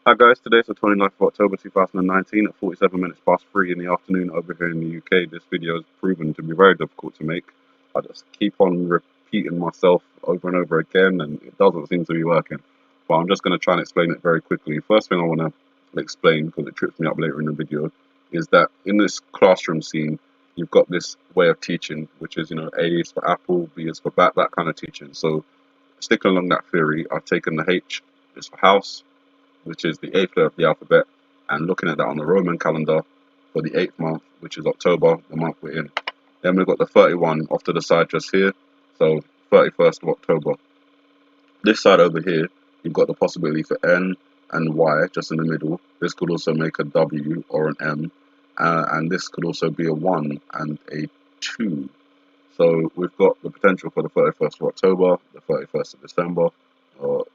Hi guys, today's the 29th of October 2019 at 47 minutes past 3 in the afternoon over here in the UK. This video is proven to be very difficult to make. I just keep on repeating myself over and over again and it doesn't seem to be working. But I'm just going to try and explain it very quickly. First thing I want to explain, because it trips me up later in the video, is that in this classroom scene, you've got this way of teaching, which is, A is for apple, B is for bat, that kind of teaching. So sticking along that theory, I've taken the H is for house, which is the eighth letter of the alphabet, and looking at that on the Roman calendar for the eighth month, which is October, the month we're in. Then we've got the 31 off to the side just here, so 31st of October. This side over here, you've got the possibility for N and Y just in the middle. This could also make a W or an M, and this could also be a 1 and a 2. So we've got the potential for the 31st of October, the 31st of December, or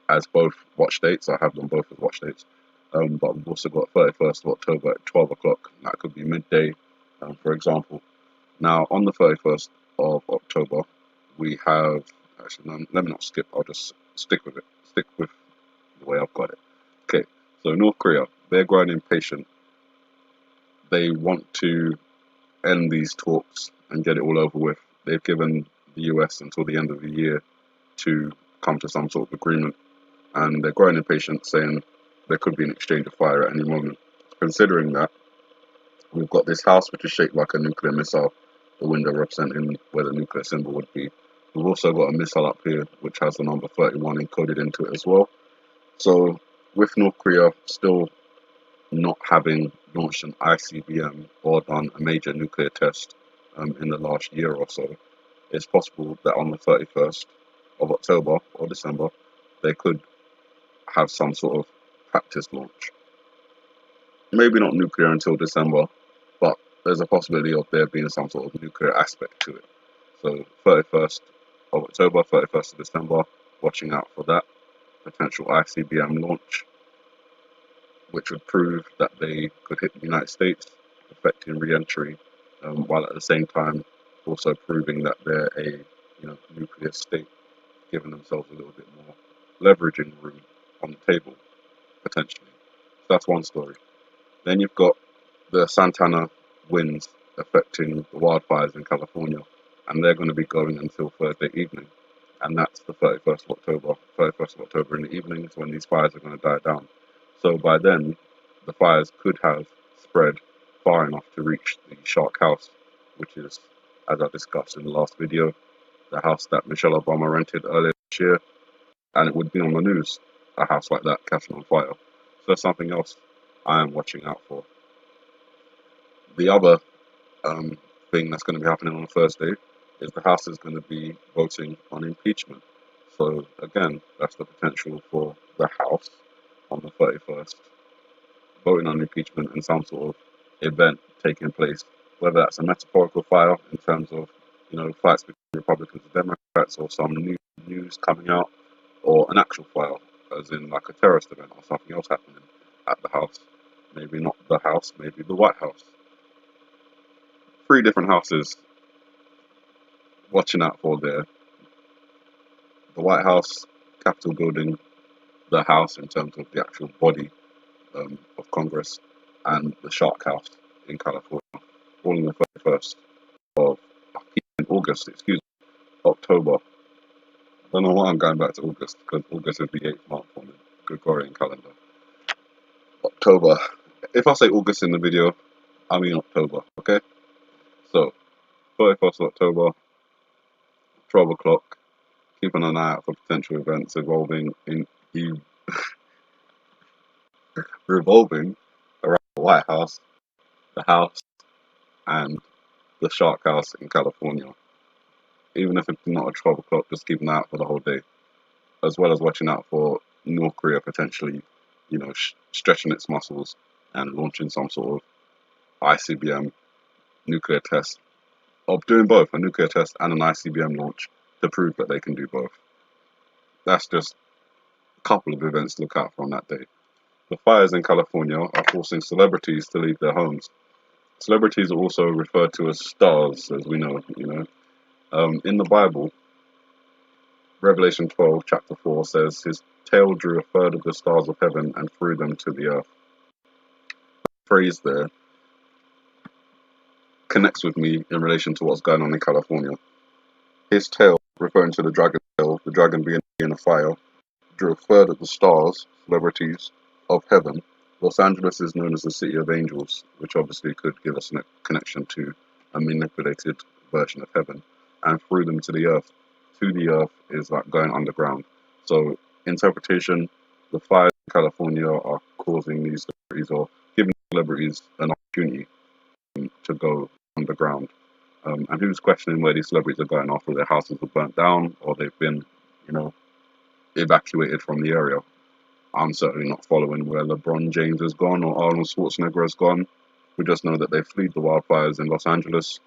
as both watch dates. I have them both as watch dates. But we've also got 31st of October at 12 o'clock. That could be midday, for example. Now, on the 31st of October, we have, actually, no, let me not skip, I'll just stick with it, stick with the way I've got it. Okay, so North Korea, they're growing impatient. They want to end these talks and get it all over with. They've given the US until the end of the year to come to some sort of agreement, and they're growing impatient, saying there could be an exchange of fire at any moment. Considering that we've got this house which is shaped like a nuclear missile, the window representing where the nuclear symbol would be. We've also got a missile up here which has the number 31 encoded into it as well. So with North Korea still not having launched an ICBM or done a major nuclear test in the last year or so, it's possible that on the 31st of October or December they could have some sort of practice launch. Maybe not nuclear until December, but there's a possibility of there being some sort of nuclear aspect to it. So 31st of October, 31st of December, watching out for that potential ICBM launch, which would prove that they could hit the United States, affecting re-entry, while at the same time also proving that they're a nuclear state, giving themselves a little bit more leveraging room on the table, potentially. So that's one story. Then you've got the Santana winds affecting the wildfires in California, and they're going to be going until Thursday evening, and that's the 31st of October. 31st of October in the evening is when these fires are going to die down. So by then, the fires could have spread far enough to reach the Shark House, which is, as I discussed in the last video, the house that Michelle Obama rented earlier this year, and it would be on the news, a house like that catching on fire. So that's something else I am watching out for. The other thing that's going to be happening on Thursday is the House is going to be voting on impeachment. So again, that's the potential for the House on the 31st voting on impeachment and some sort of event taking place, whether that's a metaphorical fire in terms of fights between Republicans and Democrats, or some new news coming out, or an actual fire, as in like a terrorist event or something else happening at the House. Maybe not the House, maybe the White House. Three different houses watching out for there: the White House, Capitol building, the House in terms of the actual body of Congress, and the Shark House in California, all on the 31st of August, October. I don't know why I'm going back to August, because August is the 8th month on the Gregorian calendar. October. If I say August in the video, I mean October, okay? So, 31st of October, 12 o'clock, keeping an eye out for potential events revolving around the White House, the House, and the Shark House in California. Even if it's not at 12 o'clock, just keep an eye out for the whole day, as well as watching out for North Korea potentially, stretching its muscles and launching some sort of ICBM nuclear test, or doing both, a nuclear test and an ICBM launch, to prove that they can do both. That's just a couple of events to look out for on that day. The fires in California are forcing celebrities to leave their homes. Celebrities are also referred to as stars, as we know, in the Bible, Revelation 12, chapter 4 says his tail drew a third of the stars of heaven and threw them to the earth. The phrase there connects with me in relation to what's going on in California. His tail, referring to the dragon tail, the dragon being in a fire, drew a third of the stars, celebrities, of heaven. Los Angeles is known as the City of Angels, which obviously could give us a connection to a manipulated version of heaven, and threw them to the earth. To the earth is like going underground. So, interpretation, the fires in California are causing these celebrities or giving celebrities an opportunity to go underground. And who's questioning where these celebrities are going after their houses were burnt down or they've been, you know, evacuated from the area? I'm certainly not following where LeBron James has gone or Arnold Schwarzenegger has gone. We just know that they fled the wildfires in Los Angeles.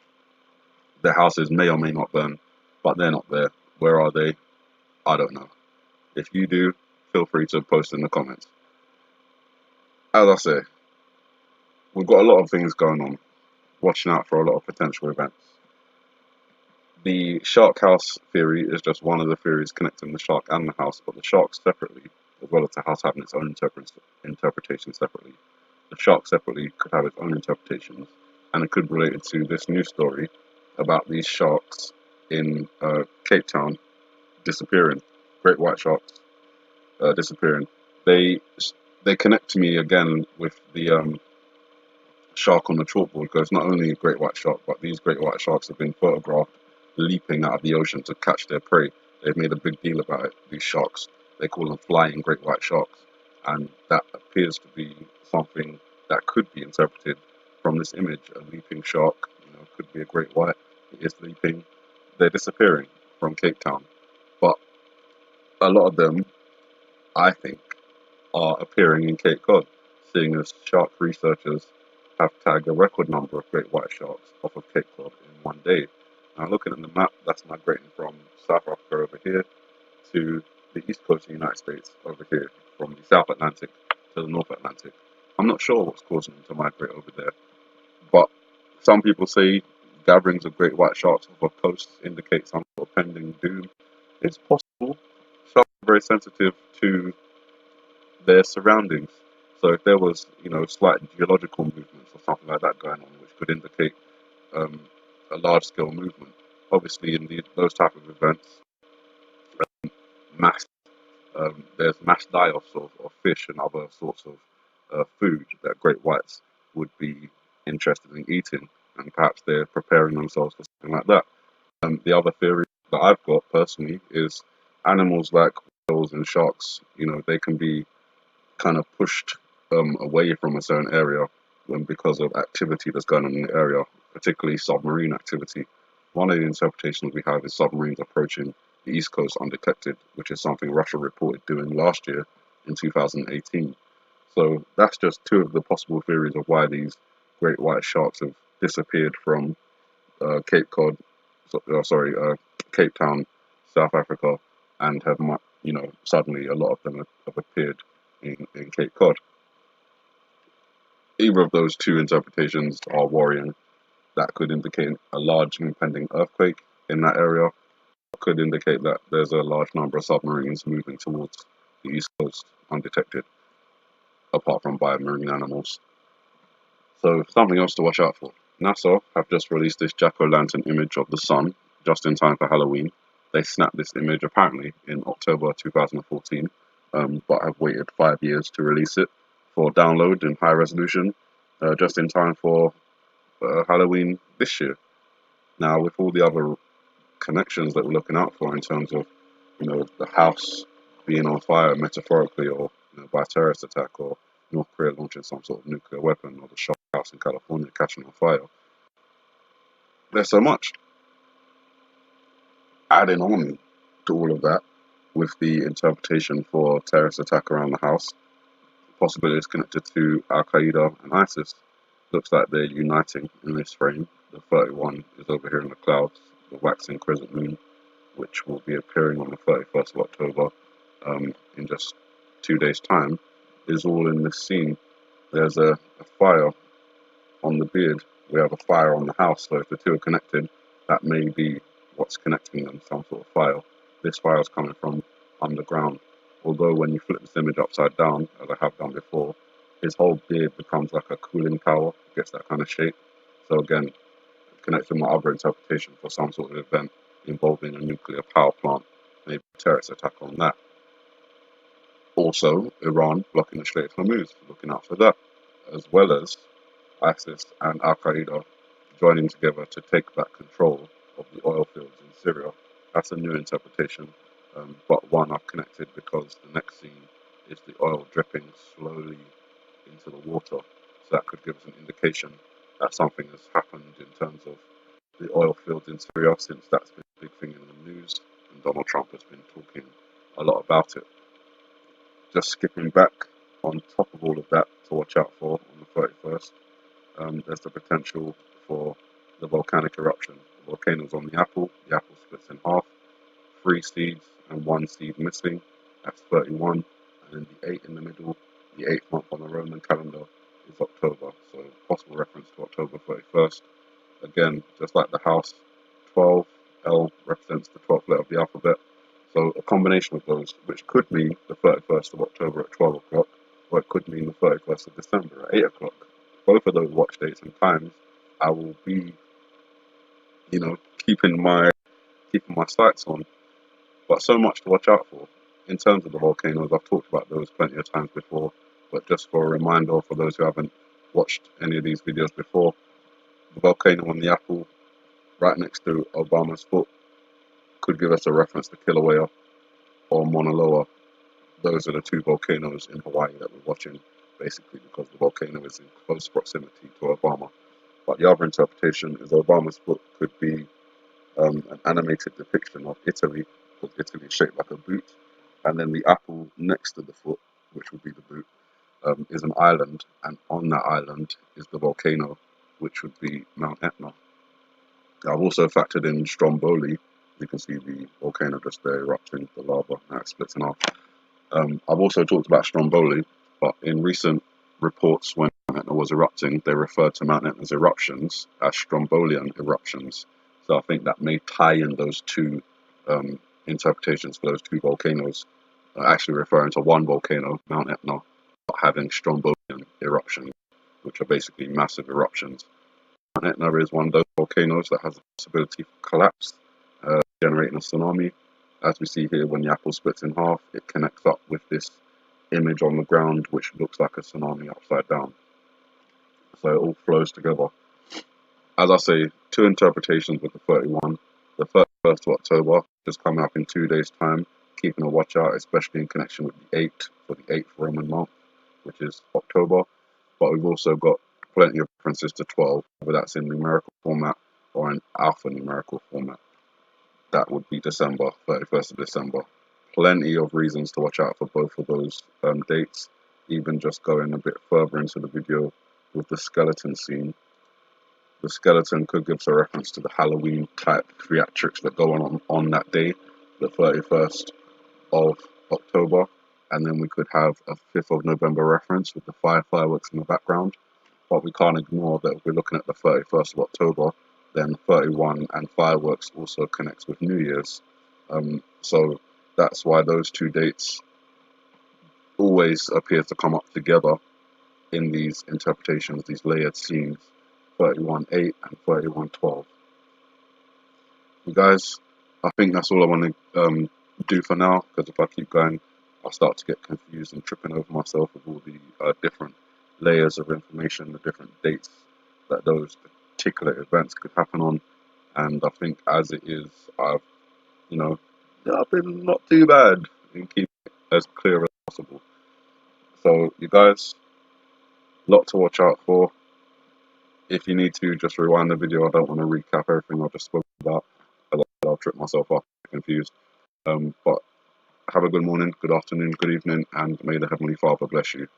Their houses may or may not burn, but they're not there. Where are they? I don't know. If you do, feel free to post in the comments. As I say, we've got a lot of things going on. Watching out for a lot of potential events. The shark house theory is just one of the theories connecting the shark and the house, but the shark separately, as well as the house having its own interpretation separately. The shark separately could have its own interpretations, and it could be related to this new story about these sharks in Cape Town disappearing, great white sharks disappearing. They connect to me again with the shark on the chalkboard, because not only a great white shark, but these great white sharks have been photographed leaping out of the ocean to catch their prey. They've made a big deal about it, these sharks. They call them flying great white sharks, and that appears to be something that could be interpreted from this image. A leaping shark, could be a great white. It is leaping. They're disappearing from Cape Town, but a lot of them, I think, are appearing in Cape Cod, seeing as shark researchers have tagged a record number of great white sharks off of Cape Cod in one day. Now, looking at the map, that's migrating from South Africa over here to the east coast of the United States over here, from the South Atlantic to the North Atlantic. I'm not sure what's causing them to migrate over there, but some people say gatherings of great white sharks off of coasts indicate some sort of pending doom. It's possible. Sharks are very sensitive to their surroundings. So if there was, slight geological movements or something like that going on, which could indicate a large-scale movement, obviously in those type of events, mass there's mass die-offs of fish and other sorts of food that great whites would be interested in eating, and perhaps they're preparing themselves for something like that. The other theory that I've got personally is animals like whales and sharks, they can be kind of pushed away from a certain area because of activity that's going on in the area, particularly submarine activity. One of the interpretations we have is submarines approaching the East Coast undetected, which is something Russia reported doing last year in 2018. So that's just two of the possible theories of why these great white sharks have disappeared from Cape Cod, Cape Town, South Africa, and have, suddenly a lot of them have appeared in Cape Cod. Either of those two interpretations are worrying. That could indicate a large impending earthquake in that area. It could indicate that there's a large number of submarines moving towards the East Coast undetected, apart from by marine animals. So something else to watch out for. NASA have just released this jack-o'-lantern image of the sun just in time for Halloween. They snapped this image apparently in October 2014, but have waited 5 years to release it for download in high resolution, just in time for Halloween this year. Now, with all the other connections that we're looking out for in terms of, the house being on fire metaphorically, or by a terrorist attack, or North Korea launching some sort of nuclear weapon, or the shark house in California catching on fire, there's so much. Adding on to all of that, with the interpretation for terrorist attack around the house, possibilities connected to Al Qaeda and ISIS, looks like they're uniting in this frame. The 31 is over here in the clouds, the waxing crescent moon, which will be appearing on the 31st of October in just 2 days' time, is all in this scene. There's a fire on the beard. We have a fire on the house, so if the two are connected, that may be what's connecting them, some sort of fire. This fire is coming from underground. although when you flip this image upside down, as I have done before, his whole beard becomes like a cooling tower, gets that kind of shape. So again, connects with my other interpretation for some sort of event involving a nuclear power plant, maybe a terrorist attack on that. Also, Iran blocking the Strait of Hormuz, looking out for that, as well as ISIS and Al Qaeda joining together to take back control of the oil fields in Syria. That's a new interpretation, but one I've connected because the next scene is the oil dripping slowly into the water. So that could give us an indication that something has happened in terms of the oil fields in Syria, since that's been a big thing in the news, and Donald Trump has been talking a lot about it. Just skipping back, on top of all of that, to watch out for on the 31st, there's the potential for the volcanic eruption. The volcano's on the apple splits in half, 3 seeds and 1 seed missing, that's 31, and then the 8 in the middle, the 8th month on the Roman calendar is October, so possible reference to October 31st. Again, just like the house, 12, L represents the 12th letter of the alphabet, so a combination of those, which could mean the 31st of October at 12 o'clock, or it could mean the 31st of December at 8 o'clock. Both of those watch dates and times, I will be, keeping my sights on. But so much to watch out for. In terms of the volcanoes, I've talked about those plenty of times before, but just for a reminder for those who haven't watched any of these videos before, the volcano on the apple, right next to Obama's foot, could give us a reference to Kilauea or Mauna Loa. Those are the 2 volcanoes in Hawaii that we're watching, basically because the volcano is in close proximity to Obama. But the other interpretation is Obama's foot could be an animated depiction of Italy, because Italy is shaped like a boot, and then the apple next to the foot, which would be the boot, is an island, and on that island is the volcano, which would be Mount Etna. I've also factored in Stromboli. You can see the volcano just there erupting, the lava, now it splits in half. I've also talked about Stromboli, but in recent reports when Mount Etna was erupting, they referred to Mount Etna's eruptions as Strombolian eruptions. So I think that may tie in those 2 interpretations for those 2 volcanoes, actually referring to one volcano, Mount Etna, but having Strombolian eruptions, which are basically massive eruptions. Mount Etna is one of those volcanoes that has the possibility for collapse, generating a tsunami. As we see here, when the apple splits in half, it connects up with this image on the ground, which looks like a tsunami upside down. So it all flows together. As I say, 2 interpretations with the 31. The 31st of October is coming up in 2 days' time, keeping a watch out, especially in connection with the 8th, for the 8th Roman month, which is October. But we've also got plenty of references to 12, whether that's in numerical format or in alphanumerical format. That would be December, 31st of December. Plenty of reasons to watch out for both of those dates, even just going a bit further into the video with the skeleton scene. The skeleton could give us a reference to the Halloween type theatrics that go on that day, the 31st of October, and then we could have a 5th of November reference with the fireworks in the background. But we can't ignore that if we're looking at the 31st of October, then 31 and fireworks also connects with New Year's. So that's why those 2 dates always appear to come up together in these interpretations, these layered scenes, 31-8 and 31-12. You guys, I think that's all I want to do for now, because if I keep going, I'll start to get confused and tripping over myself with all the different layers of information, the different dates that those particular events could happen on. And I think as it is, I've been not too bad in keeping it as clear as possible. So you guys, a lot to watch out for. If you need to, just rewind the video. I don't want to recap everything I just spoke about, I'll trip myself up, confused. But have a good morning, good afternoon, good evening, and may the Heavenly Father bless you.